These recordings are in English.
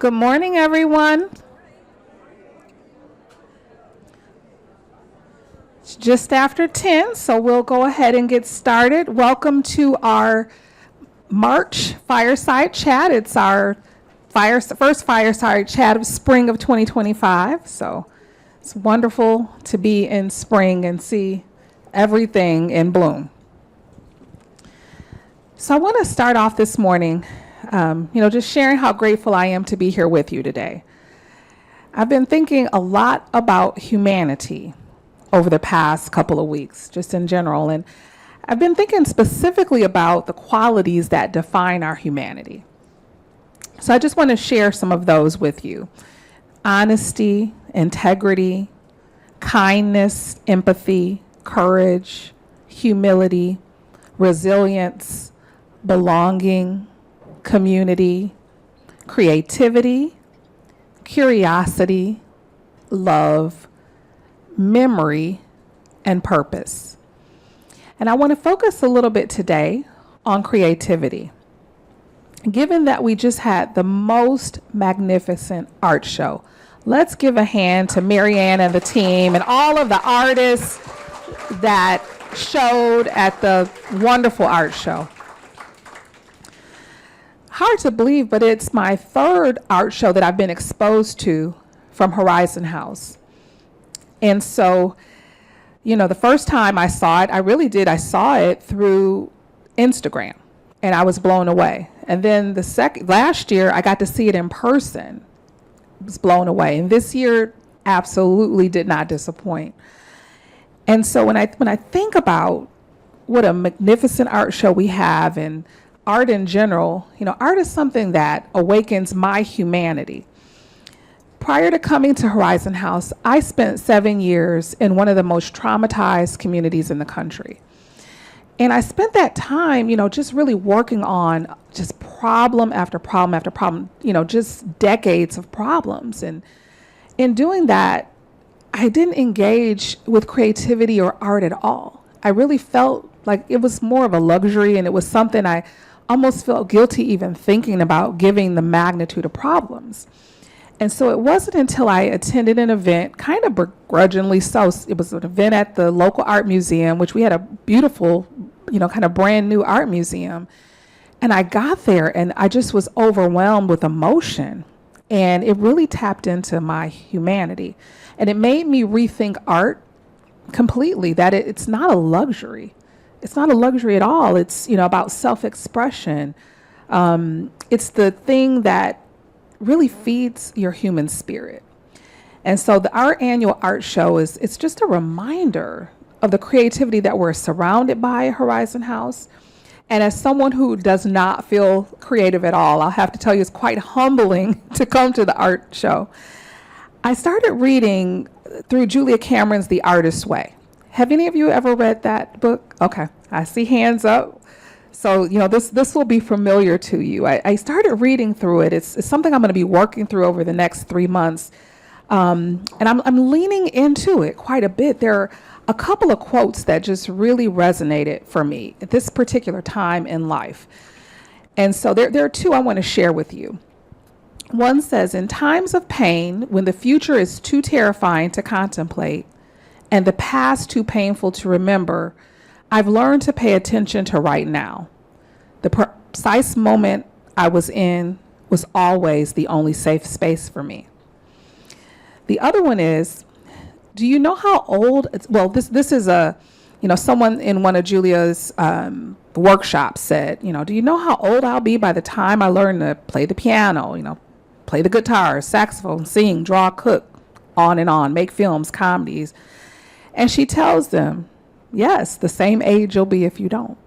Good morning, everyone. It's just after 10, so we'll go ahead and get started. Welcome to our March Fireside Chat. It's our first Fireside Chat of spring of 2025. So it's wonderful to be in spring and see everything in bloom. So I want to start off this morning, just sharing how grateful I am to be here with you today. I've been thinking a lot about humanity over the past couple of weeks, just in general, and I've been thinking specifically about the qualities that define our humanity. So I just want to share some of those with you. Honesty, integrity, kindness, empathy, courage, humility, resilience, belonging, community, creativity, curiosity, love, memory, and purpose. And I want to focus a little bit today on creativity. Given that we just had the most magnificent art show, let's give a hand to Marianne and the team and all of the artists that showed at the wonderful art show. Hard to believe, but it's my third art show that I've been exposed to from Horizon House. And so, the first time I saw it, I saw it through Instagram, and I was blown away. And then last year, I got to see it in person. I was blown away. And this year absolutely did not disappoint. And so when I think about what a magnificent art show we have and art in general, art is something that awakens my humanity. Prior to coming to Horizon House, I spent 7 years in one of the most traumatized communities in the country. And I spent that time, just really working on just problem after problem after problem, just decades of problems. And in doing that, I didn't engage with creativity or art at all. I really felt like it was more of a luxury, and it was something I almost felt guilty even thinking about, given the magnitude of problems. And so it wasn't until I attended an event, kind of begrudgingly so. It was an event at the local art museum, which we had a beautiful, kind of brand new art museum. And I got there and I just was overwhelmed with emotion. And it really tapped into my humanity. And it made me rethink art completely, that it's not a luxury. It's not a luxury at all. It's, about self-expression. It's the thing that really feeds your human spirit. And so our annual art show it's just a reminder of the creativity that we're surrounded by at Horizon House. And as someone who does not feel creative at all, I'll have to tell you it's quite humbling to come to the art show. I started reading through Julia Cameron's The Artist's Way. Have any of you ever read that book? Okay, I see hands up. So, this will be familiar to you. I started reading through it. It's something I'm going to be working through over the next 3 months. And I'm leaning into it quite a bit. There are a couple of quotes that just really resonated for me at this particular time in life. And so there are two I want to share with you. One says, in times of pain, when the future is too terrifying to contemplate and the past too painful to remember, I've learned to pay attention to right now. The precise moment I was in was always the only safe space for me. The other one is, do you know how old, this is someone in one of Julia's workshops said, do you know how old I'll be by the time I learn to play the piano, play the guitar, saxophone, sing, draw, cook, on, make films, comedies. And she tells them, yes, the same age you'll be if you don't.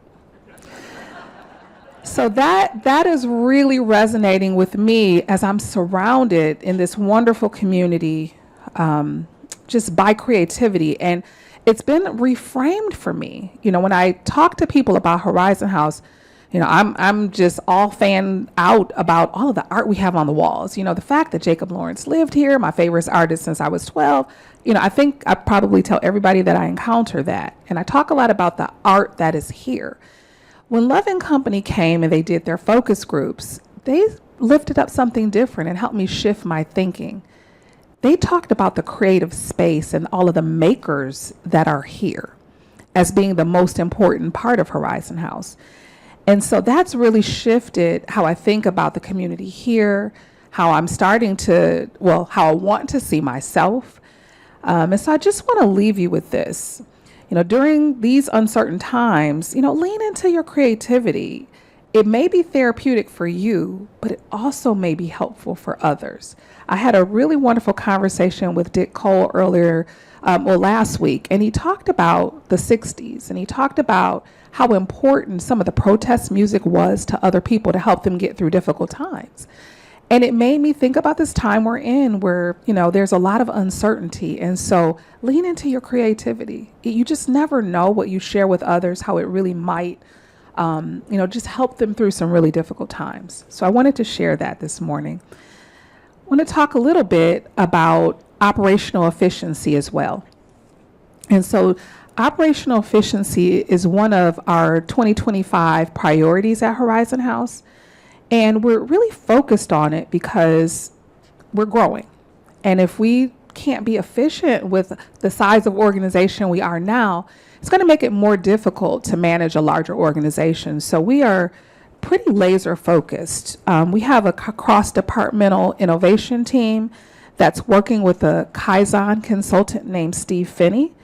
So that is really resonating with me as I'm surrounded in this wonderful community, just by creativity. And it's been reframed for me. When I talk to people about Horizon House, I'm just all fanned out about all of the art we have on the walls. The fact that Jacob Lawrence lived here, my favorite artist since I was 12. I think I probably tell everybody that I encounter that. And I talk a lot about the art that is here. When Love and Company came and they did their focus groups, they lifted up something different and helped me shift my thinking. They talked about the creative space and all of the makers that are here as being the most important part of Horizon House. And so that's really shifted how I think about the community here, how I'm starting to, how I want to see myself. And so I just want to leave you with this. During these uncertain times, lean into your creativity. It may be therapeutic for you, but it also may be helpful for others. I had a really wonderful conversation with Dick Cole earlier, last week, and he talked about the 60s, and he talked about how important some of the protest music was to other people to help them get through difficult times. And it made me think about this time we're in where, there's a lot of uncertainty. And so lean into your creativity. You just never know what you share with others, how it really might, just help them through some really difficult times. So I wanted to share that this morning. I want to talk a little bit about operational efficiency as well. And so operational efficiency is one of our 2025 priorities at Horizon House. And we're really focused on it because we're growing. And if we can't be efficient with the size of organization we are now, it's going to make it more difficult to manage a larger organization. So we are pretty laser focused. We have a cross-departmental innovation team that's working with a Kaizen consultant named Steve Finney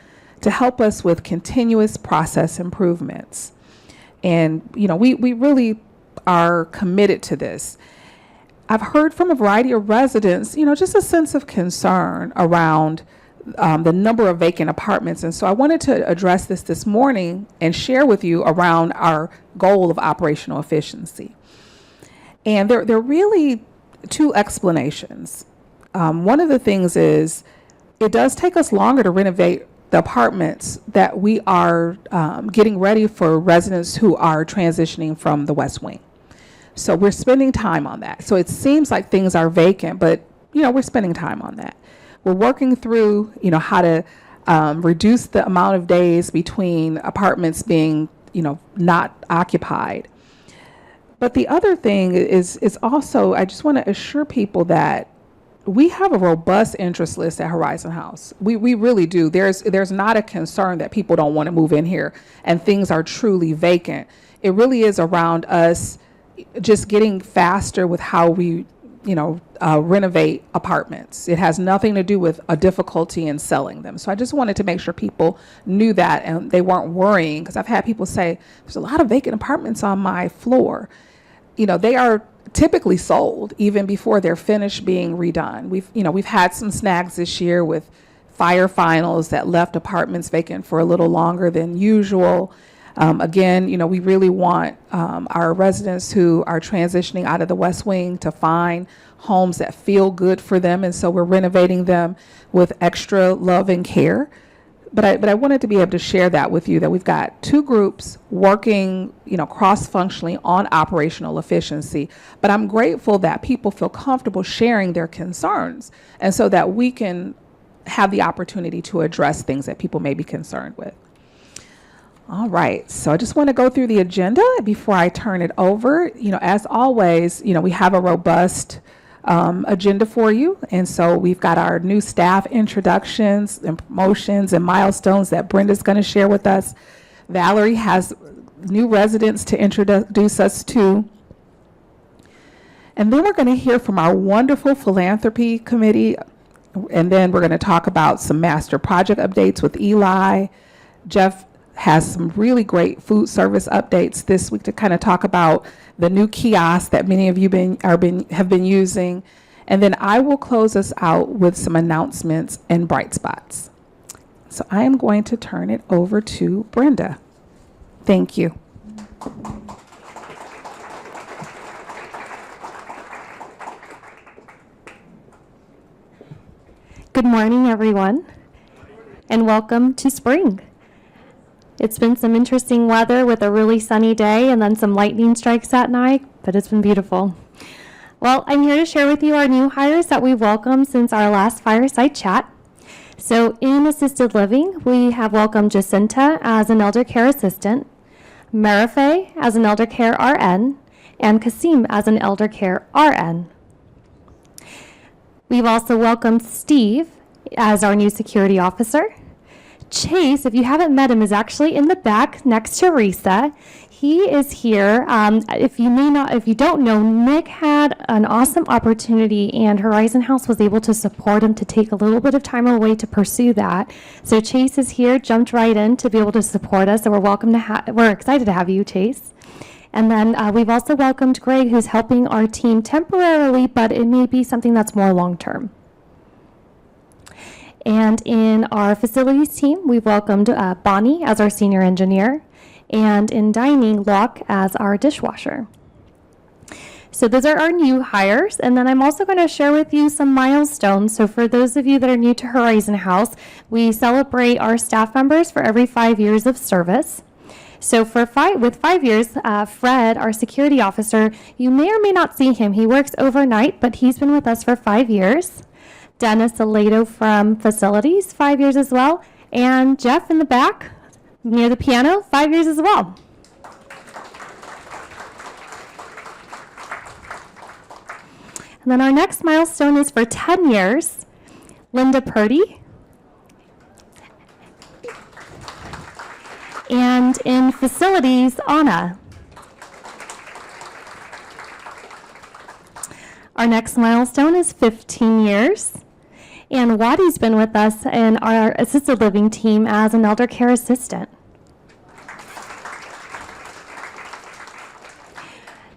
to help us with continuous process improvements. And, we really are committed to this. I've heard from a variety of residents, just a sense of concern around the number of vacant apartments. And so I wanted to address this morning and share with you around our goal of operational efficiency. And there are really two explanations. One of the things is it does take us longer to renovate the apartments that we are getting ready for residents who are transitioning from the West Wing. So we're spending time on that. So it seems like things are vacant, but we're spending time on that. We're working through how to reduce the amount of days between apartments being not occupied. But the other thing is also, I just want to assure people that we have a robust interest list at Horizon House. We really do. There's not a concern that people don't want to move in here and things are truly vacant. It really is around us just getting faster with how we, renovate apartments. It has nothing to do with a difficulty in selling them. So I just wanted to make sure people knew that and they weren't worrying, because I've had people say, there's a lot of vacant apartments on my floor. They are typically sold even before they're finished being redone. We've had some snags this year with fire finals that left apartments vacant for a little longer than usual. Again, we really want our residents who are transitioning out of the West Wing to find homes that feel good for them, and so we're renovating them with extra love and care. But I wanted to be able to share that with you, that we've got two groups working, cross-functionally on operational efficiency. But I'm grateful that people feel comfortable sharing their concerns, and so that we can have the opportunity to address things that people may be concerned with. All right, so I just want to go through the agenda before I turn it over. As always, we have a robust agenda for you. And so we've got our new staff introductions and promotions and milestones that Brenda's going to share with us. Valerie has new residents to introduce us to. And then we're going to hear from our wonderful philanthropy committee. And then we're going to talk about some master project updates with Eli. Jeff has some really great food service updates this week to kind of talk about the new kiosks that many of you have been using. And then I will close us out with some announcements and bright spots. So I am going to turn it over to Brenda. Thank you. Good morning, everyone, and welcome to spring. It's been some interesting weather with a really sunny day and then some lightning strikes at night, but it's been beautiful. Well, I'm here to share with you our new hires that we've welcomed since our last Fireside chat. So in assisted living, we have welcomed Jacinta as an elder care assistant, Marife as an elder care RN, and Kasim as an elder care RN. We've also welcomed Steve as our new security officer. Chase, if you haven't met him, is actually in the back next to Risa. He is here. If you don't know, Nick had an awesome opportunity, and Horizon House was able to support him to take a little bit of time away to pursue that. So Chase is here, jumped right in to be able to support us. So we're excited to have you, Chase. And then we've also welcomed Greg, who's helping our team temporarily, but it may be something that's more long-term. And in our facilities team, we've welcomed Bonnie as our senior engineer, and in dining, Locke as our dishwasher. So those are our new hires, and then I'm also going to share with you some milestones. So for those of you that are new to Horizon House, we celebrate our staff members for every 5 years of service. So with 5 years, Fred, our security officer, you may or may not see him. He works overnight, but he's been with us for 5 years. Dennis Aledo from facilities, 5 years as well. And Jeff in the back, near the piano, 5 years as well. And then our next milestone is for 10 years. Linda Purdy. And in facilities, Anna. Our next milestone is 15 years. And Wadi's been with us in our assisted living team as an elder care assistant.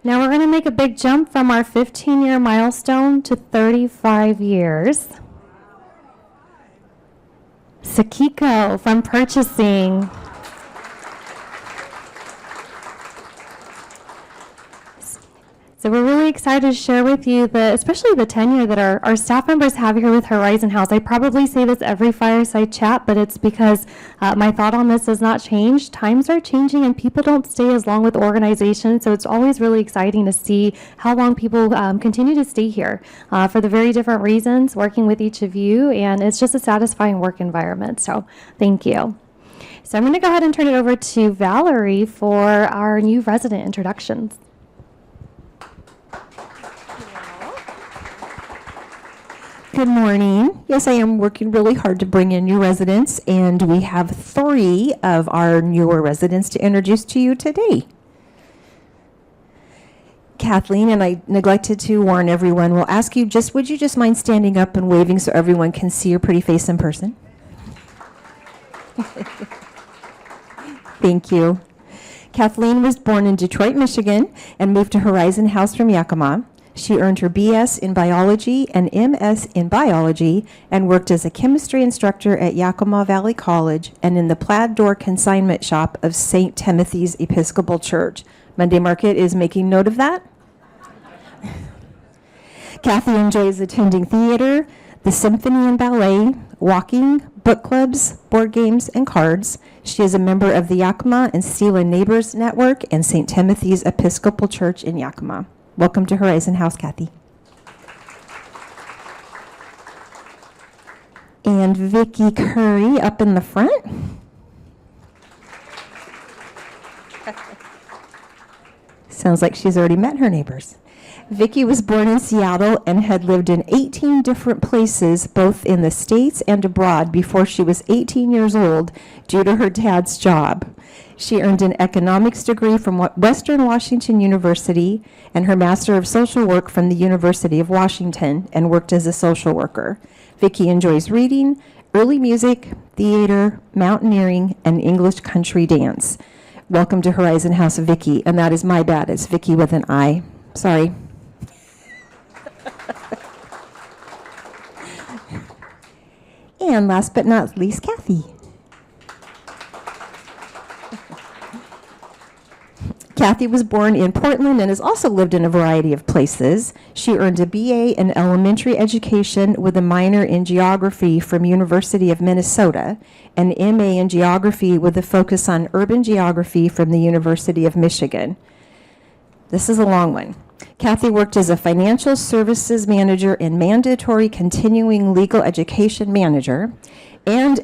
Now we're going to make a big jump from our 15-year milestone to 35 years. Sakiko from purchasing. So we're really excited to share with you especially the tenure that our staff members have here with Horizon House. I probably say this every Fireside chat, but it's because my thought on this has not changed. Times are changing and people don't stay as long with organizations, so it's always really exciting to see how long people continue to stay here for the very different reasons, working with each of you, and it's just a satisfying work environment, so thank you. So I'm going to go ahead and turn it over to Valerie for our new resident introductions. Good morning. Yes, I am working really hard to bring in new residents, and we have 3 of our newer residents to introduce to you today. Kathleen, and I neglected to warn everyone, will ask you would you just mind standing up and waving so everyone can see your pretty face in person? Thank you. Kathleen was born in Detroit, Michigan, and moved to Horizon House from Yakima. She earned her BS in biology and MS in biology and worked as a chemistry instructor at Yakima Valley College and in the plaid door consignment shop of St. Timothy's Episcopal Church. Monday Market is making note of that. Kathy enjoys attending theater, the symphony and ballet, walking, book clubs, board games, and cards. She is a member of the Yakima and Steel Neighbors Network and St. Timothy's Episcopal Church in Yakima. Welcome to Horizon House, Kathy. And Vicki Curry up in the front. Sounds like she's already met her neighbors. Vicki was born in Seattle and had lived in 18 different places, both in the States and abroad, before she was 18 years old due to her dad's job. She earned an economics degree from Western Washington University and her Master of Social Work from the University of Washington and worked as a social worker. Vicki enjoys reading, early music, theater, mountaineering, and English country dance. Welcome to Horizon House, Vicki, and that is my bad. It's Vicki with an I. Sorry. And last but not least, Kathy. Kathy was born in Portland and has also lived in a variety of places. She earned a BA in elementary education with a minor in geography from University of Minnesota, an MA in geography with a focus on urban geography from the University of Michigan. This is a long one. Kathy worked as a financial services manager and mandatory continuing legal education manager and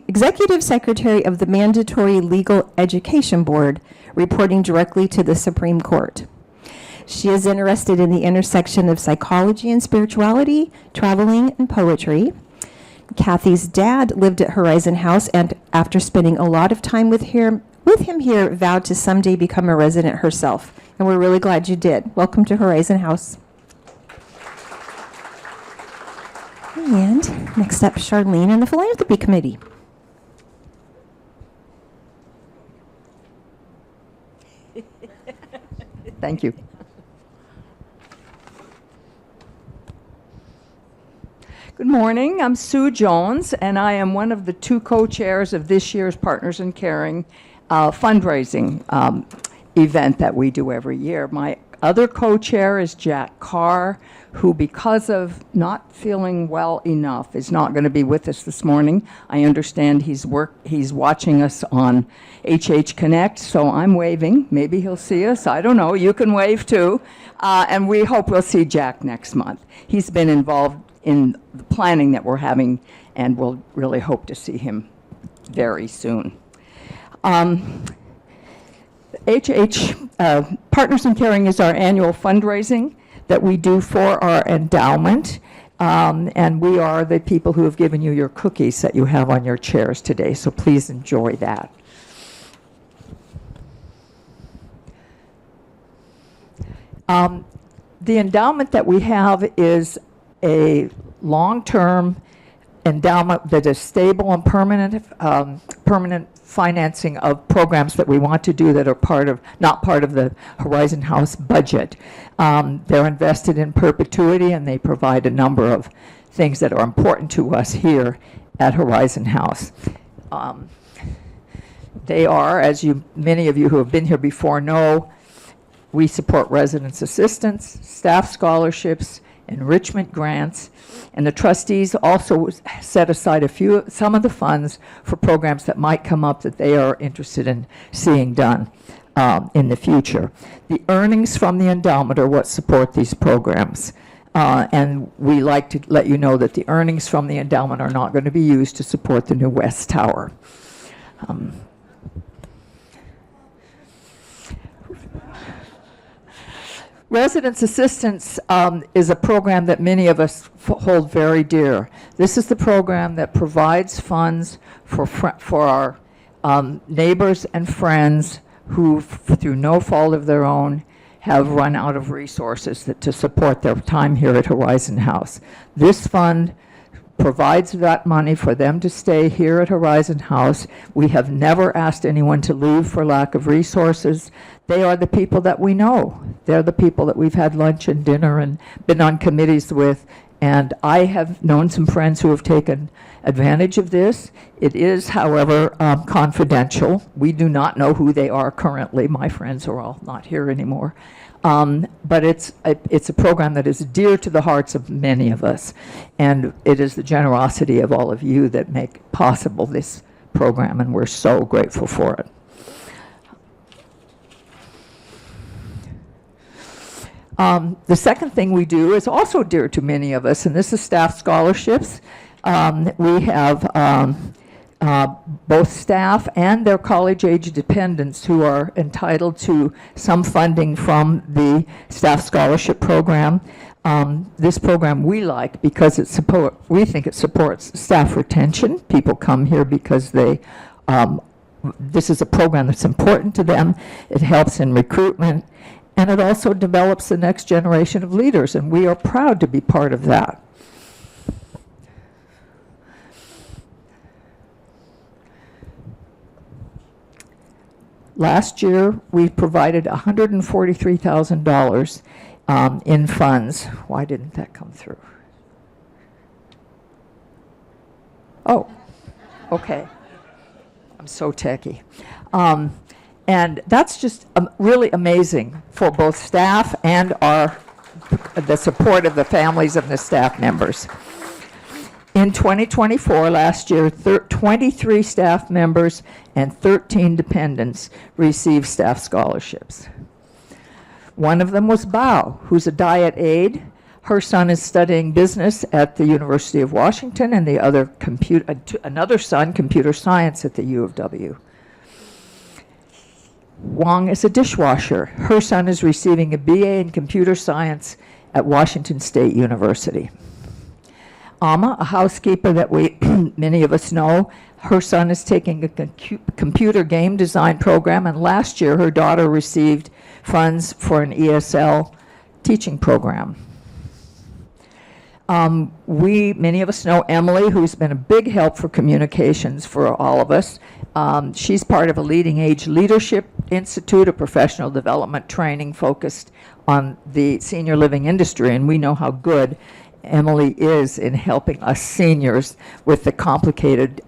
executive secretary of the Mandatory Legal Education Board, reporting directly to the Supreme Court. She is interested in the intersection of psychology and spirituality, traveling, and poetry. Kathy's dad lived at Horizon House, and after spending a lot of time with him here, vowed to someday become a resident herself. And we're really glad you did. Welcome to Horizon House. And next up, Charlene and the Philanthropy Committee. Thank you. Good morning. I'm Sue Jones, and I am one of the two co-chairs of this year's Partners in Caring fundraising event that we do every year. My other co-chair is Jack Carr, who, because of not feeling well enough, is not going to be with us this morning. I understand he's watching us on HH Connect, so I'm waving. Maybe he'll see us. I don't know. You can wave too. And we hope we'll see Jack next month. He's been involved in the planning that we're having, and we'll really hope to see him very soon. Partners in Caring is our annual fundraising that we do for our endowment, and we are the people who have given you your cookies that you have on your chairs today, so please enjoy that. The endowment that we have is a long-term endowment that is stable and permanent financing of programs that we want to do that are not part of the Horizon House budget. They're invested in perpetuity, and they provide a number of things that are important to us here at Horizon House. They are, as many of you who have been here before know, we support residence assistance, staff scholarships, enrichment grants, and the trustees also set aside some of the funds for programs that might come up that they are interested in seeing done in the future. The earnings from the endowment are what support these programs. And we like to let you know that the earnings from the endowment are not going to be used to support the new West Tower. Residence assistance is a program that many of us hold very dear. This is the program that provides funds for our neighbors and friends who, through no fault of their own, have run out of resources to support their time here at Horizon House. This fund provides that money for them to stay here at Horizon House. We have never asked anyone to leave for lack of resources. They are the people that we know. They're the people that we've had lunch and dinner and been on committees with. And I have known some friends who have taken advantage of this. It is, however, confidential. We do not know who they are currently. My friends are all not here anymore. But it's a program that is dear to the hearts of many of us. And it is the generosity of all of you that make possible this program, and we're so grateful for it. The second thing we do is also dear to many of us, and this is staff scholarships. We have both staff and their college-age dependents who are entitled to some funding from the staff scholarship program. This program we like because we think it supports staff retention. People come here because this is a program that's important to them. It helps in recruitment, and it also develops the next generation of leaders, and we are proud to be part of that. Last year, we provided $143,000 in funds. Why didn't that come through? Oh, okay. I'm so techie. And that's just really amazing for both staff and the support of the families of the staff members. In 2024, last year, 23 staff members and 13 dependents received staff scholarships. One of them was Bao, who's a diet aide. Her son is studying business at the University of Washington, and the other another son, computer science at the U of W. Wong is a dishwasher. Her son is receiving a BA in computer science at Washington State University. Alma, a housekeeper that many of us know, her son is taking a computer game design program, and last year her daughter received funds for an ESL teaching program. Many of us know Emily, who's been a big help for communications for all of us. She's part of a Leading Age Leadership Institute, a professional development training focused on the senior living industry, and we know how good Emily is in helping us seniors with the complicated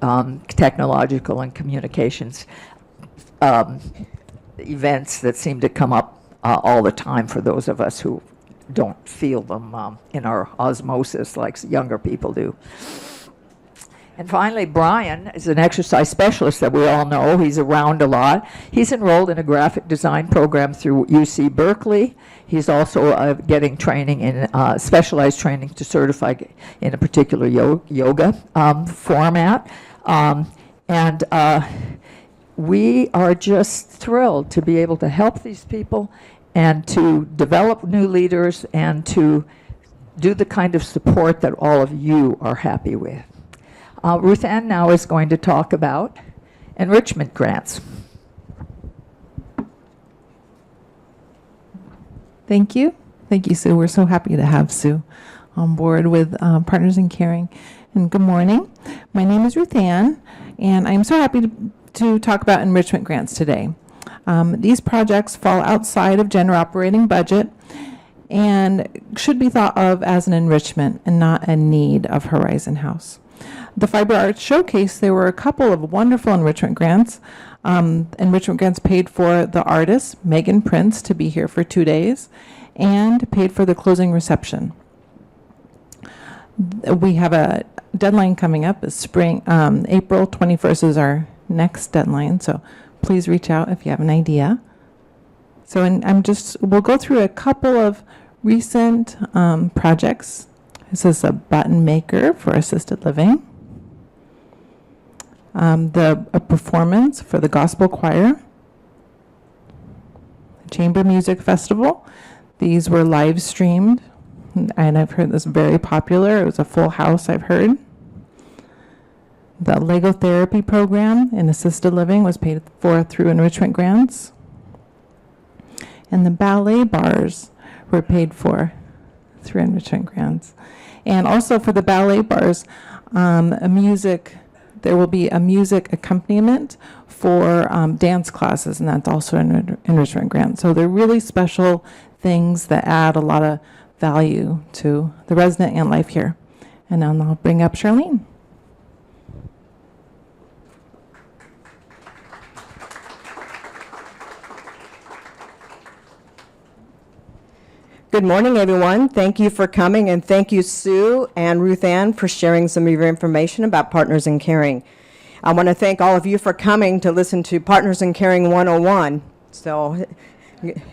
technological and communications events that seem to come up all the time for those of us who don't feel them in our osmosis like younger people do. And finally, Brian is an exercise specialist that we all know. He's around a lot. He's enrolled in a graphic design program through UC Berkeley. He's also getting training in specialized training to certify in a particular yoga format. And we are just thrilled to be able to help these people and to develop new leaders and to do the kind of support that all of you are happy with. Ruth Ann now is going to talk about enrichment grants. Thank you. Thank you, Sue. We're so happy to have Sue on board with Partners in Caring. And good morning. My name is Ruth Ann, and I'm so happy to talk about enrichment grants today. These projects fall outside of general operating budget and should be thought of as an enrichment and not a need of Horizon House. The Fiber Arts Showcase, there were a couple of wonderful enrichment grants. Enrichment grants paid for the artist, Megan Prince, to be here for 2 days, and paid for the closing reception. We have a deadline coming up. It's spring. April 21st is our next deadline, so please reach out if you have an idea. So we'll go through a couple of recent projects. This is a button maker for assisted living. A performance for the gospel choir. Chamber Music Festival. These were live streamed, and I've heard this very popular. It was a full house, I've heard. The Lego therapy program in assisted living was paid for through enrichment grants. And the ballet bars were paid for through enrichment grants. And also for the ballet bars, there will be a music accompaniment for dance classes, and that's also an enrichment grant. So they're really special things that add a lot of value to the resident and life here. And now I'll bring up Charlene. Good morning, everyone. Thank you for coming, and thank you, Sue and Ruth Ann, for sharing some of your information about Partners in Caring. I want to thank all of you for coming to listen to Partners in Caring 101. So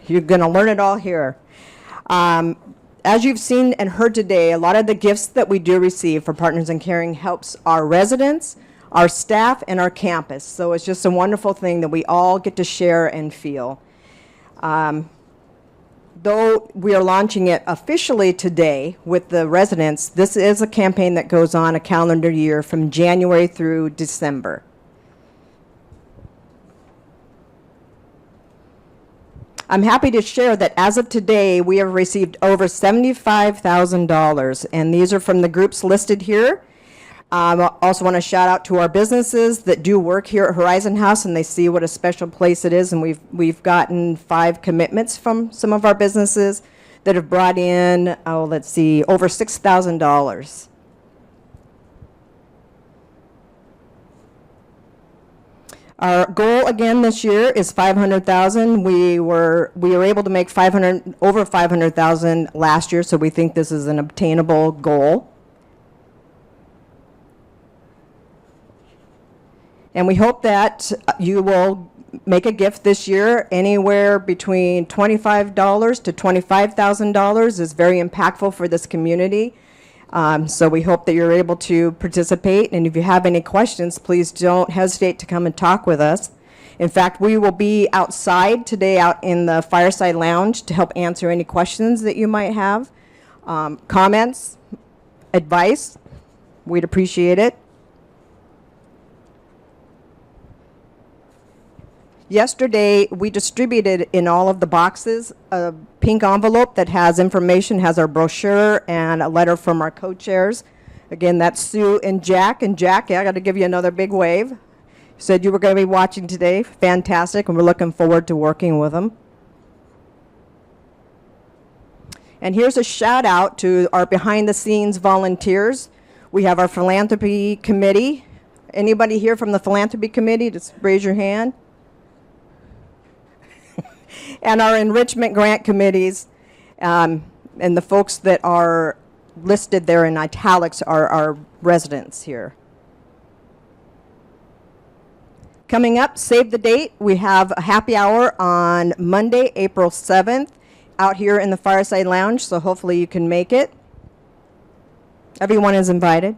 you're going to learn it all here. As you've seen and heard today, a lot of the gifts that we do receive for Partners in Caring helps our residents, our staff, and our campus. So it's just a wonderful thing that we all get to share and feel. Though we are launching it officially today with the residents, this is a campaign that goes on a calendar year from January through December. I'm happy to share that as of today, we have received over $75,000, and these are from the groups listed here. I also want to shout out to our businesses that do work here at Horizon House, and they see what a special place it is. And we've gotten 5 commitments from some of our businesses that have brought in, over $6,000. Our goal again this year is $500,000. We were able to make over $500,000 last year, so we think this is an obtainable goal. And we hope that you will make a gift this year. Anywhere between $25 to $25,000 is very impactful for this community. So we hope that you're able to participate. And if you have any questions, please don't hesitate to come and talk with us. In fact, we will be outside today out in the Fireside Lounge to help answer any questions that you might have, comments, advice. We'd appreciate it. Yesterday, we distributed in all of the boxes a pink envelope that has information, has our brochure and a letter from our co-chairs. Again, that's Sue and Jack. And Jack, I got to give you another big wave. You said you were going to be watching today. Fantastic, and we're looking forward to working with them. And here's a shout out to our behind-the-scenes volunteers. We have our philanthropy committee. Anybody here from the philanthropy committee? Just raise your hand. And our enrichment grant committees, and the folks that are listed there in italics are our residents here. Coming up, save the date. We have a happy hour on Monday, April 7th, out here in the Fireside Lounge, so hopefully you can make it. Everyone is invited.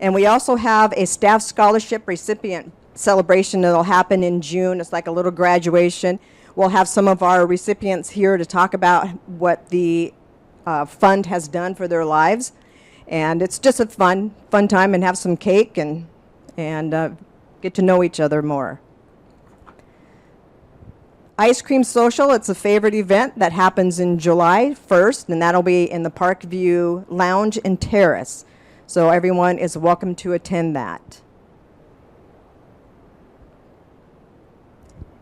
And we also have a staff scholarship recipient celebration that'll happen in June. It's like a little graduation. We'll have some of our recipients here to talk about what the fund has done for their lives. And it's just a fun time, and have some cake and get to know each other more. Ice Cream Social, it's a favorite event that happens in July 1st, and that'll be in the Parkview Lounge and Terrace. So everyone is welcome to attend that.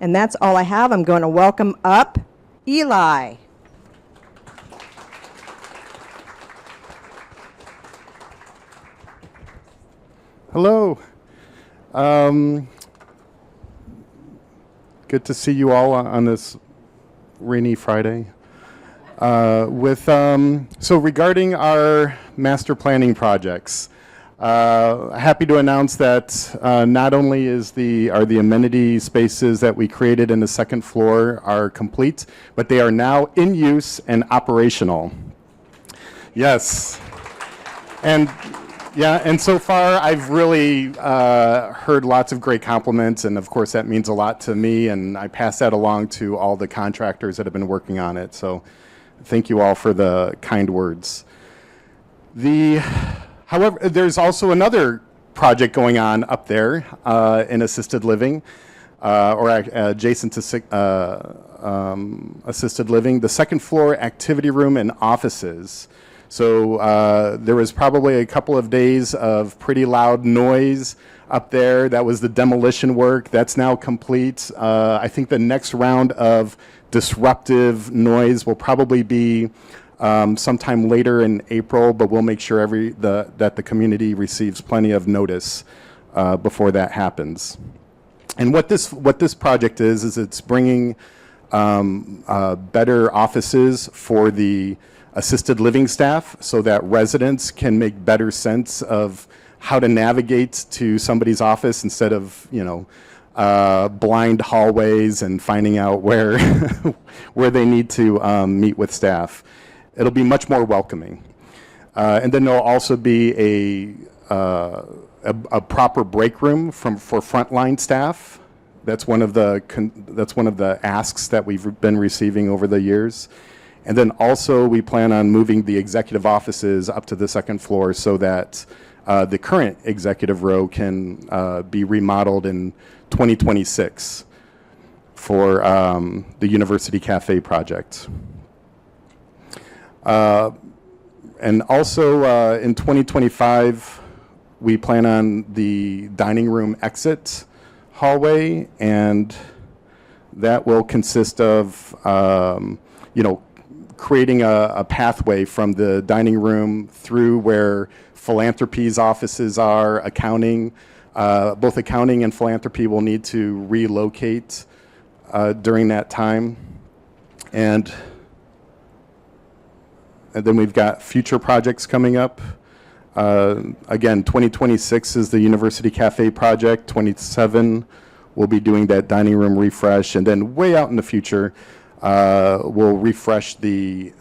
And that's all I have. I'm going to welcome up Eli. Hello. Good to see you all on this rainy Friday. So regarding our master planning projects, happy to announce that not only are the amenity spaces that we created in the second floor are complete, but they are now in use and operational. Yes. And so far I've really heard lots of great compliments, and of course that means a lot to me, and I pass that along to all the contractors that have been working on it. So thank you all for the kind words. However, there's also another project going on up there in assisted living, or adjacent to assisted living, the second floor activity room and offices. So there was probably a couple of days of pretty loud noise up there. That was the demolition work. That's now complete. I think the next round of disruptive noise will probably be sometime later in April, but we'll make sure that the community receives plenty of notice before that happens. And what this project is it's bringing better offices for the assisted living staff so that residents can make better sense of how to navigate to somebody's office instead of, blind hallways and finding out where where they need to meet with staff. It'll be much more welcoming. And then there'll also be a proper break room for frontline staff. That's one of the asks that we've been receiving over the years. And then also we plan on moving the executive offices up to the second floor so that the current executive row can be remodeled in 2026 for the University Cafe project. And also in 2025, we plan on the dining room exit hallway, and that will consist of, creating a pathway from the dining room through where philanthropy's offices are, accounting. Both accounting and philanthropy will need to relocate during that time. And then we've got future projects coming up. Again, 2026 is the University Cafe project. 27, we'll be doing that dining room refresh. And then way out in the future, we'll refresh the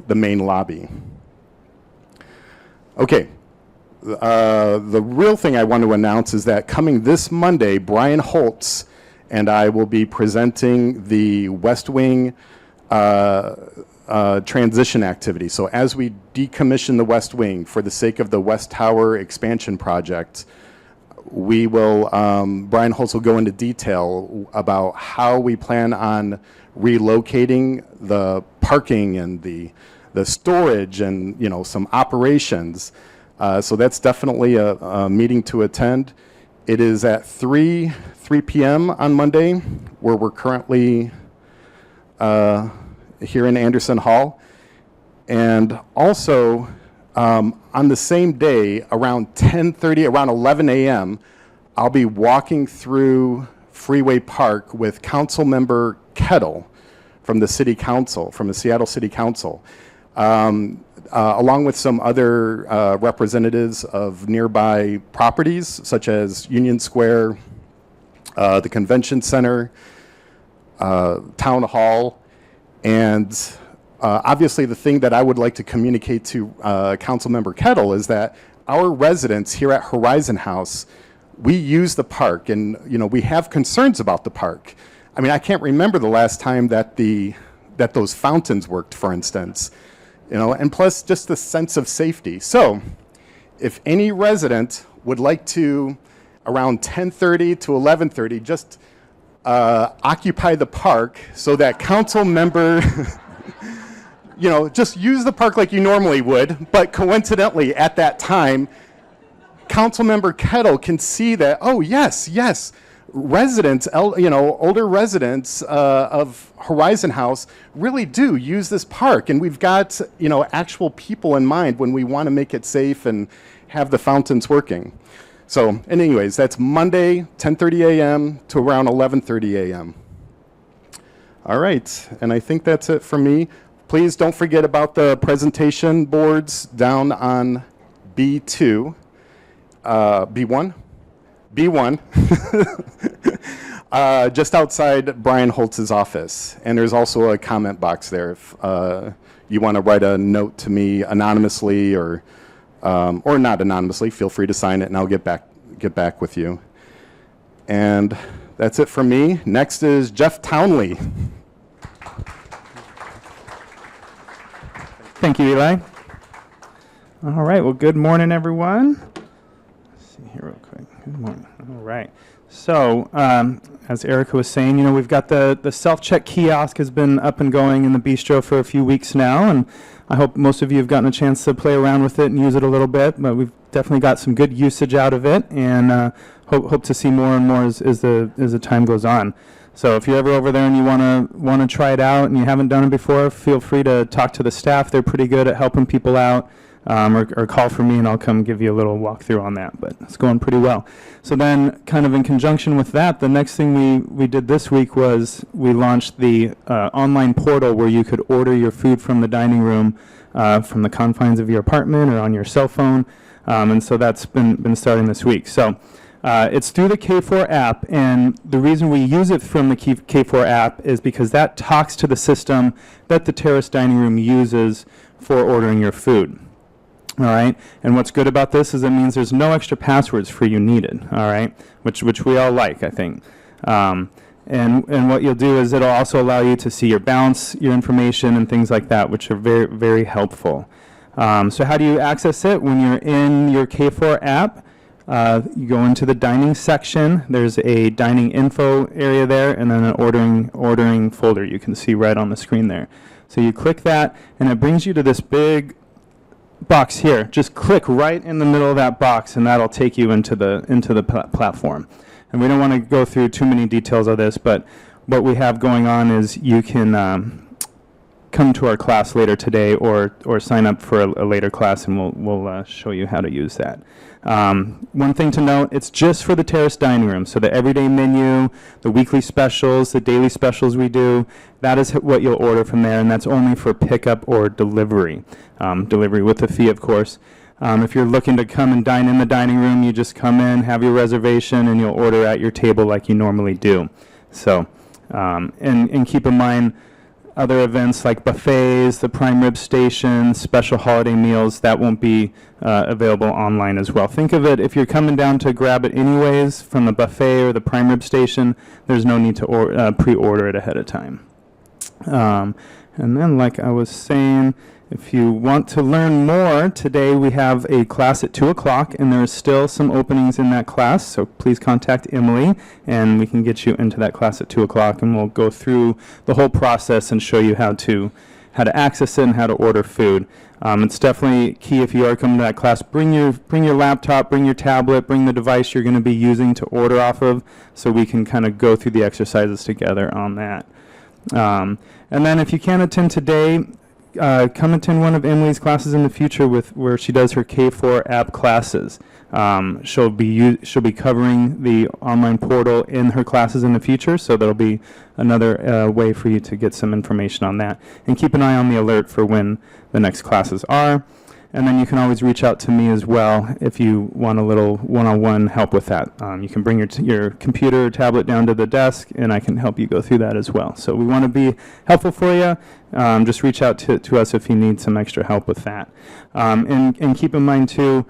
main lobby. Okay, the real thing I want to announce is that coming this Monday, Brian Holtz and I will be presenting the West Wing transition activity. So as we decommission the West Wing for the sake of the West Tower expansion project, we will, Brian Holtz will go into detail about how we plan on relocating the parking and the storage and, you know, some operations. So that's definitely a meeting to attend. It is at 3 p.m. on Monday, where we're currently here in Anderson Hall. And also, on the same day, around 10:30, around 11 a.m., I'll be walking through Freeway Park with Council Member Kettle from the City Council, from the Seattle City Council, along with some other representatives of nearby properties, such as Union Square, the Convention Center, Town Hall, and obviously the thing that I would like to communicate to Councilmember Kettle is that our residents here at Horizon House, we use the park, and you know, we have concerns about the park. I mean, I can't remember the last time that those fountains worked, for instance, you know, and plus just the sense of safety. So if any resident would like to, around 10:30 to 11:30, just occupy the park so that council member, you know, just use the park like you normally would, but coincidentally at that time, Councilmember Kettle can see that, oh, yes, residents, you know, older residents of Horizon House really do use this park. And we've got, you know, actual people in mind when we want to make it safe and have the fountains working. So, and anyways, that's Monday, 10:30 a.m. to around 11:30 a.m. All right, and I think that's it for me. Please don't forget about the presentation boards down on B2. B1? B1, just outside Brian Holtz's office. And there's also a comment box there if you want to write a note to me anonymously or not anonymously. Feel free to sign it, and I'll get back with you. And that's it for me. Next is Jeff Townley. Thank you, Eli. All right, well, good morning, everyone. Here real quick. Good morning. All right. So, as Erica was saying, you know, we've got the self-check kiosk has been up and going in the bistro for a few weeks now, and I hope most of you have gotten a chance to play around with it and use it a little bit, but we've definitely got some good usage out of it, and hope to see more and more as the time goes on. So if you're ever over there and you want to try it out and you haven't done it before, feel free to talk to the staff. They're pretty good at helping people out. Or call for me and I'll come give you a little walkthrough on that, but it's going pretty well. So then kind of in conjunction with that, the next thing we did this week was we launched the online portal where you could order your food from the dining room from the confines of your apartment or on your cell phone, and so that's been starting this week. So it's through the K4 app, and the reason we use it from the K4 app is because that talks to the system that the Terrace Dining Room uses for ordering your food. All right, and what's good about this is it means there's no extra passwords for you needed. All right, which we all like, I think. And what you'll do is it'll also allow you to see your balance, your information, and things like that, which are very, very helpful. So how do you access it? When you're in your K4 app, you go into the dining section. There's a dining info area there, and then an ordering folder you can see right on the screen there. So you click that, and it brings you to this big box here. Just click right in the middle of that box, and that'll take you into the platform. And we don't want to go through too many details of this, but what we have going on is you can come to our class later today, or sign up for a later class, and we'll show you how to use that. One thing to note, it's just for the Terrace Dining Room. So the everyday menu, the weekly specials, the daily specials we do, that is what you'll order from there, and that's only for pickup or delivery. Delivery with a fee, of course. If you're looking to come and dine in the dining room, you just come in, have your reservation, and you'll order at your table like you normally do. So, and keep in mind, other events like buffets, the prime rib station, special holiday meals, that won't be available online as well. Think of it, if you're coming down to grab it anyways from the buffet or the prime rib station, there's no need to pre-order it ahead of time. And then, like I was saying, if you want to learn more, today we have a class at 2 o'clock, and there's still some openings in that class, so please contact Emily, and we can get you into that class at 2 o'clock, and we'll go through the whole process and show you how to access it and how to order food. It's definitely key if you are coming to that class. Bring your laptop, bring your tablet, bring the device you're going to be using to order off of, so we can kind of go through the exercises together on that. And then if you can't attend today, come attend one of Emily's classes in the future where she does her K4 app classes. She'll be covering the online portal in her classes in the future, so that'll be another way for you to get some information on that. And keep an eye on the alert for when the next classes are. And then you can always reach out to me as well if you want a little one-on-one help with that. You can bring your computer or tablet down to the desk, and I can help you go through that as well. So we want to be helpful for you. Just reach out to us if you need some extra help with that. And keep in mind, too,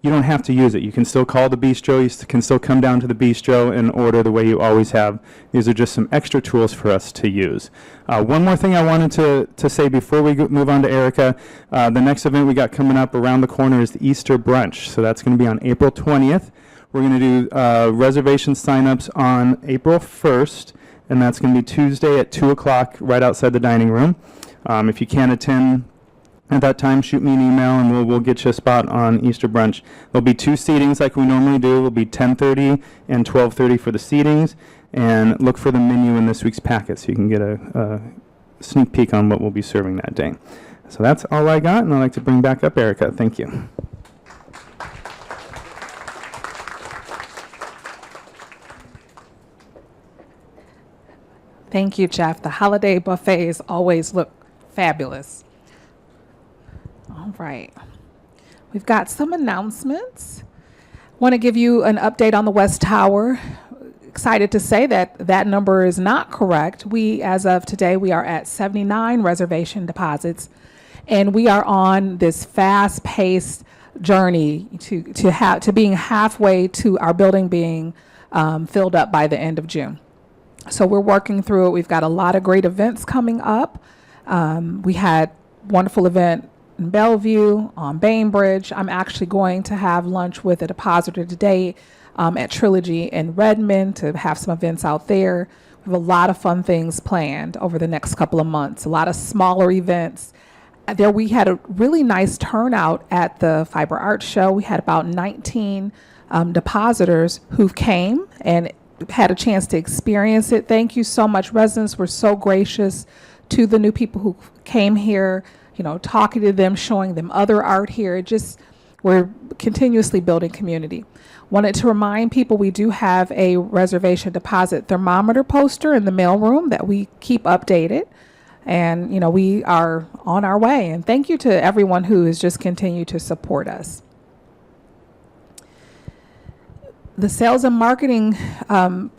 you don't have to use it. You can still call the bistro. You can still come down to the bistro and order the way you always have. These are just some extra tools for us to use. One more thing I wanted to say before we move on to Erica. The next event we got coming up around the corner is the Easter brunch. So that's going to be on April 20th. We're going to do reservation sign-ups on April 1st, and that's going to be Tuesday at 2 o'clock right outside the dining room. If you can't attend at that time, shoot me an email and we'll get you a spot on Easter brunch. There'll be 2 seatings like we normally do. It'll be 10:30 and 12:30 for the seatings. And look for the menu in this week's packet so you can get a sneak peek on what we'll be serving that day. So that's all I got, and I'd like to bring back up Erica. Thank you. Thank you, Jeff. The holiday buffets always look fabulous. All right. We've got some announcements. Want to give you an update on the West Tower. Excited to say that number is not correct. As of today, we are at 79 reservation deposits, and we are on this fast-paced journey to being halfway to our building being filled up by the end of June. So we're working through it. We've got a lot of great events coming up. We had a wonderful event in Bellevue, on Bainbridge. I'm actually going to have lunch with a depositor today at Trilogy in Redmond to have some events out there. We have a lot of fun things planned over the next couple of months, a lot of smaller events. There we had a really nice turnout at the Fiber Arts Show. We had about 19 depositors who came and had a chance to experience it. Thank you so much. Residents were so gracious to the new people who came here, talking to them, showing them other art here. We're continuously building community. Wanted to remind people we do have a reservation deposit thermometer poster in the mailroom that we keep updated. And, we are on our way. And thank you to everyone who has just continued to support us. The sales and marketing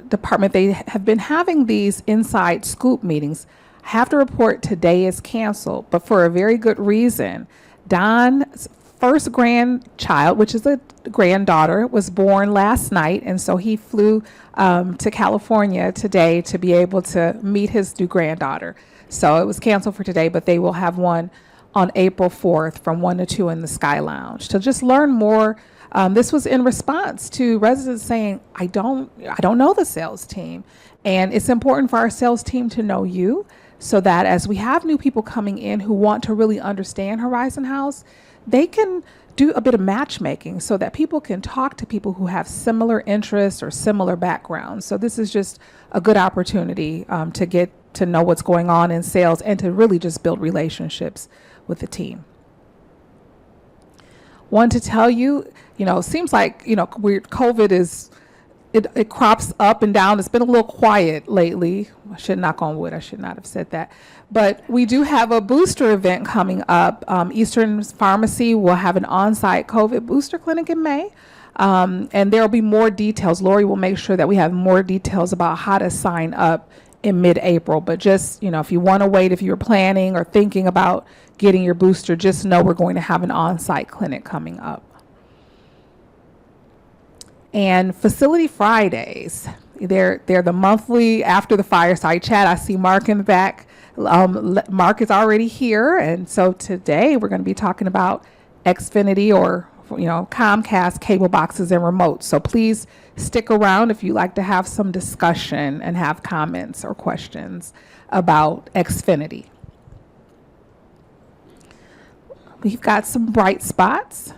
department, they have been having these inside scoop meetings. I have to report today is canceled, but for a very good reason. Don's first grandchild, which is a granddaughter, was born last night, and so he flew to California today to be able to meet his new granddaughter. So it was canceled for today, but they will have one on April 4th from 1 to 2 in the Sky Lounge. To just learn more, this was in response to residents saying, I don't know the sales team. And it's important for our sales team to know you, so that as we have new people coming in who want to really understand Horizon House, they can do a bit of matchmaking so that people can talk to people who have similar interests or similar backgrounds. So this is just a good opportunity to get to know what's going on in sales and to really just build relationships with the team. Want to tell you, it seems like, COVID is, it crops up and down. It's been a little quiet lately. I should knock on wood. I should not have said that. But we do have a booster event coming up. Eastern Pharmacy will have an on-site COVID booster clinic in May. And there will be more details. Lori will make sure that we have more details about how to sign up in mid-April. But just, if you want to wait, if you're planning or thinking about getting your booster, just know we're going to have an on-site clinic coming up. And Facility Fridays, they're the monthly after the Fireside chat. I see Mark in the back. Mark is already here, and so today we're going to be talking about Xfinity or Comcast cable boxes and remotes. So please stick around if you'd like to have some discussion and have comments or questions about Xfinity. We've got some bright spots.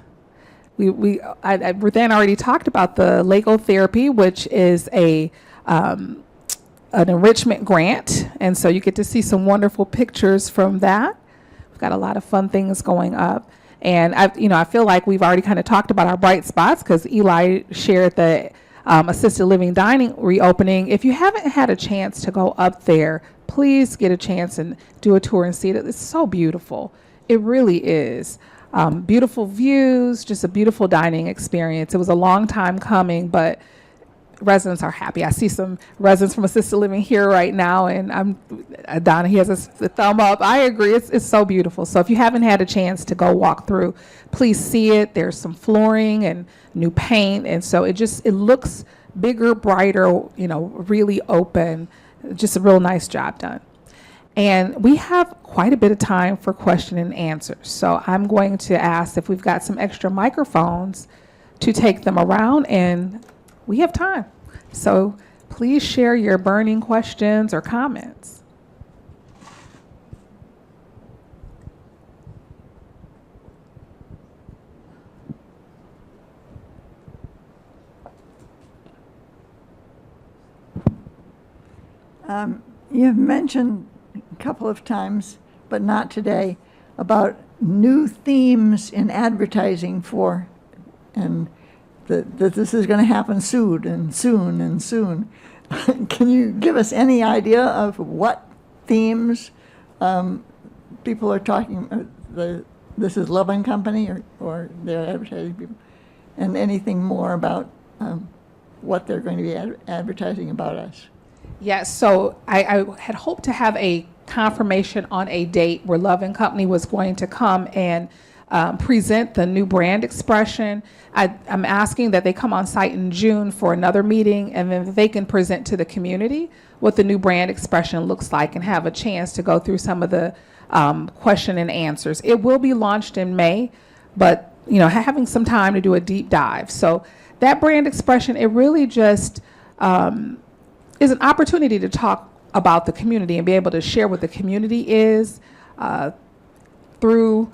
Ruthann already talked about the Lego therapy, which is an enrichment grant, and so you get to see some wonderful pictures from that. We've got a lot of fun things going up, and I feel like we've already kind of talked about our bright spots because Eli shared the assisted living dining reopening. If you haven't had a chance to go up there, please get a chance and do a tour and see it. It's so beautiful. It really is. Beautiful views, just a beautiful dining experience. It was a long time coming, but residents are happy. I see some residents from assisted living here right now, and Donna, he has a thumb up. I agree. It's so beautiful. So if you haven't had a chance to go walk through, please see it. There's some flooring and new paint, and so it looks bigger, brighter, really open. Just a real nice job done. And we have quite a bit of time for question and answers. So I'm going to ask if we've got some extra microphones to take them around, and we have time. So please share your burning questions or comments. You've mentioned a couple of times, but not today, about new themes in advertising and that this is going to happen soon and soon and soon. Can you give us any idea of what themes people are talking? This is Love and Company, or they're advertising people, and anything more about what they're going to be advertising about us? Yes, so I had hoped to have a confirmation on a date where Love and Company was going to come and present the new brand expression. I'm asking that they come on site in June for another meeting, and then they can present to the community what the new brand expression looks like and have a chance to go through some of the question and answers. It will be launched in May, but having some time to do a deep dive. So that brand expression, it really just is an opportunity to talk about the community and be able to share what the community is through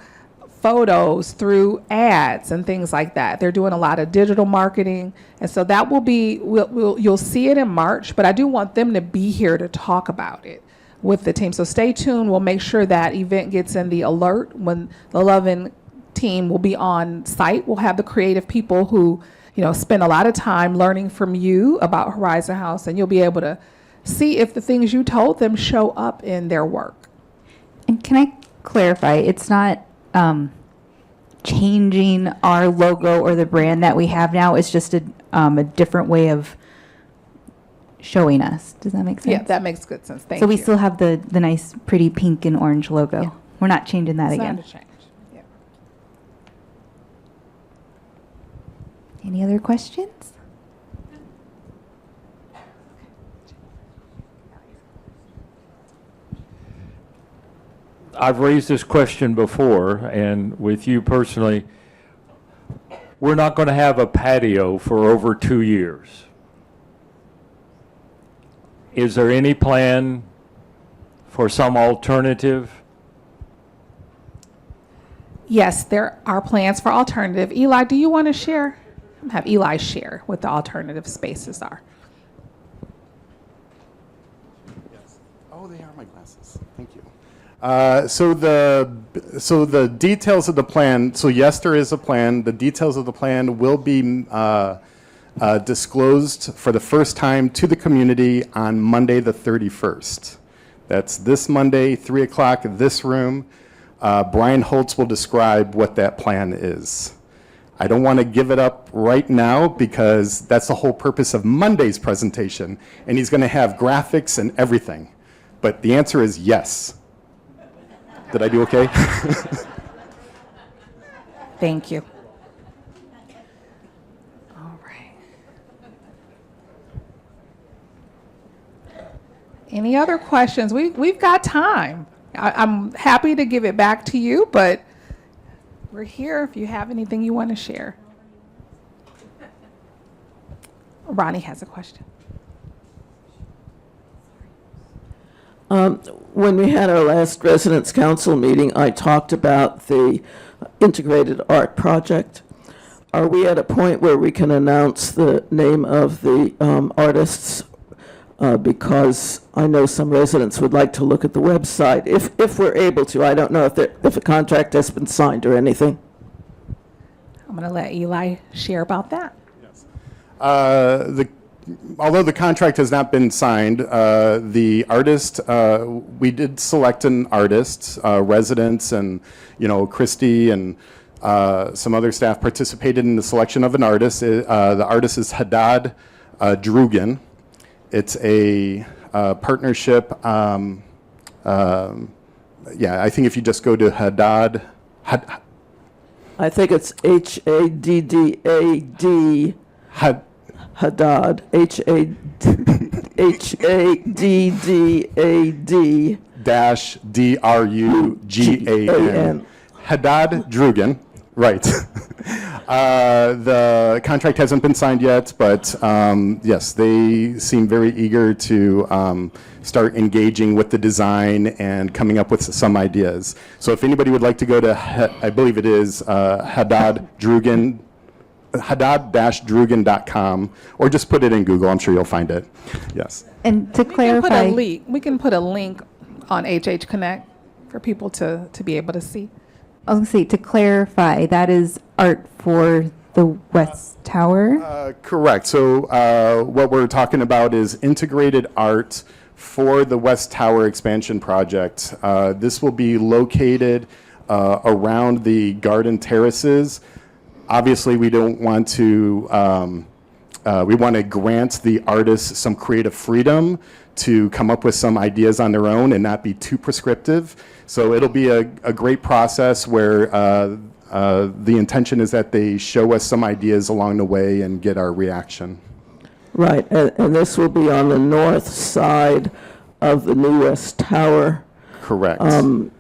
photos, through ads and things like that. They're doing a lot of digital marketing, and so that will be, you'll see it in March, but I do want them to be here to talk about it with the team. So stay tuned. We'll make sure that event gets in the alert when the Lovin' team will be on site. We'll have the creative people who spend a lot of time learning from you about Horizon House, and you'll be able to see if the things you told them show up in their work. And can I clarify, it's not changing our logo or the brand that we have now, it's just a different way of showing us. Does that make sense? Yeah, that makes good sense. Thank so you. we still have the nice, pretty pink and orange logo. Yeah. We're not changing that It's again. not a change. Yeah. Any other questions? I've raised this question before, and with you personally, we're not going to have a patio for over 2 years. Is there any plan for some alternative? Yes, there are plans for alternative. Eli, do you want to share? Have Eli share what the alternative spaces are. Oh, they are my glasses. Thank you. So the details of the plan. So yes, there is a plan. The details of the plan will be disclosed for the first time to the community on Monday, the 31st. That's this Monday, 3 o'clock, this room. Brian Holtz will describe what that plan is. I don't want to give it up right now because that's the whole purpose of Monday's presentation, and he's going to have graphics and everything. But the answer is yes. Did I do okay? Thank you. All right. Any other questions? We've got time. I'm happy to give it back to you, but we're here if you have anything you want to share. Ronnie has a question. When we had our last Residents Council meeting, I talked about the integrated art project. Are we at a point where we can announce the name of the artists? Because I know some residents would like to look at the website, if we're able to. I don't know if a contract has been signed or anything. I'm going to let Eli share about that. Although the contract has not been signed, the artist, we did select an artist, residents, and Christy and some other staff participated in the selection of an artist. The artist is Haddad Drugan. It's a partnership. I think if you just go to Haddad. I think it's Haddad. Haddad, Haddad dash Drugan. Haddad Drugan, right. The contract hasn't been signed yet, but yes, they seem very eager to start engaging with the design and coming up with some ideas. So if anybody would like to go to, I believe it is haddad-drugan.com, or just put it in Google. I'm sure you'll find it. Yes. And to clarify, We can put a link on HH Connect for people to be able to see. I was going to say, to clarify, that is art for the West Tower? Correct. So what we're talking about is integrated art for the West Tower expansion project. This will be located around the garden terraces. Obviously, we don't want to, we want to grant the artists some creative freedom to come up with some ideas on their own and not be too prescriptive. So it'll be a great process where the intention is that they show us some ideas along the way and get our reaction. Right, and this will be on the north side of the new West Tower. Correct. 3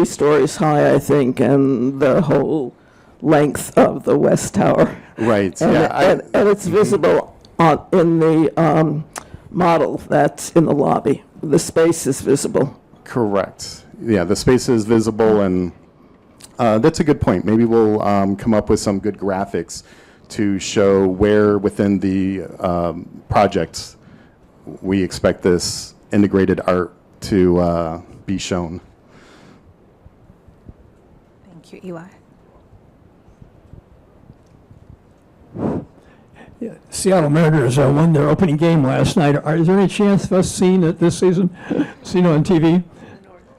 stories high, I think, and the whole length of the West Tower. Right. And it's visible in the model that's in the lobby. The space is visible. Correct. Yeah, the space is visible, and that's a good point. Maybe we'll come up with some good graphics to show where within the projects we expect this integrated art to be shown. Thank you, Eli. Seattle Mariners won their opening game last night. Is there any chance of us seeing it this season, seeing it on TV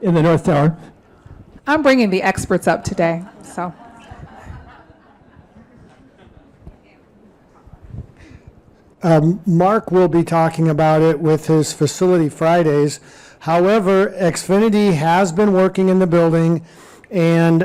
in the North Tower? I'm bringing the experts up today, so. Mark will be talking about it with his Facility Fridays. However, Xfinity has been working in the building, and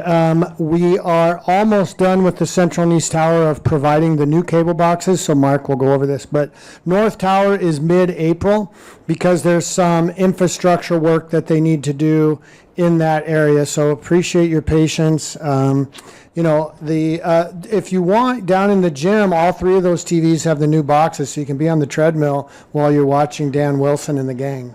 we are almost done with the Central and East Tower of providing the new cable boxes, so Mark will go over this. But North Tower is mid-April because there's some infrastructure work that they need to do in that area, so appreciate your patience. If you want, down in the gym, all 3 of those TVs have the new boxes, so you can be on the treadmill while you're watching Dan Wilson and the gang.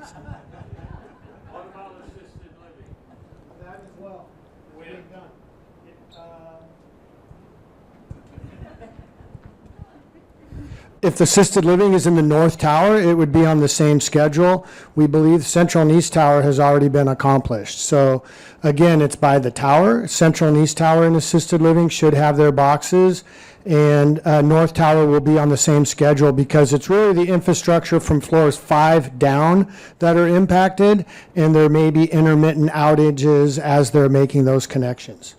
If assisted living is in the North Tower, it would be on the same schedule. We believe Central and East Tower has already been accomplished. So again, it's by the tower. Central and East Tower and assisted living should have their boxes, and North Tower will be on the same schedule because it's really the infrastructure from floors 5 down that are impacted, and there may be intermittent outages as they're making those connections.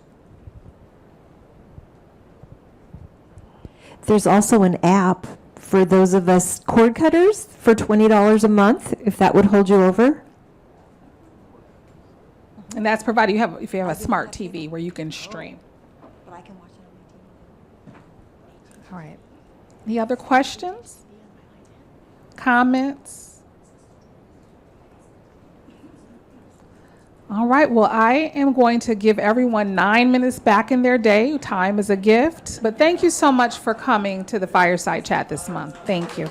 There's also an app for those of us cord cutters for $20 a month, if that would hold you over. And that's provided if you have a smart TV where you can stream. All right. Any other questions? Comments? All right, well, I am going to give everyone 9 minutes back in their day. Time is a gift. But thank you so much for coming to the Fireside Chat this month. Thank you.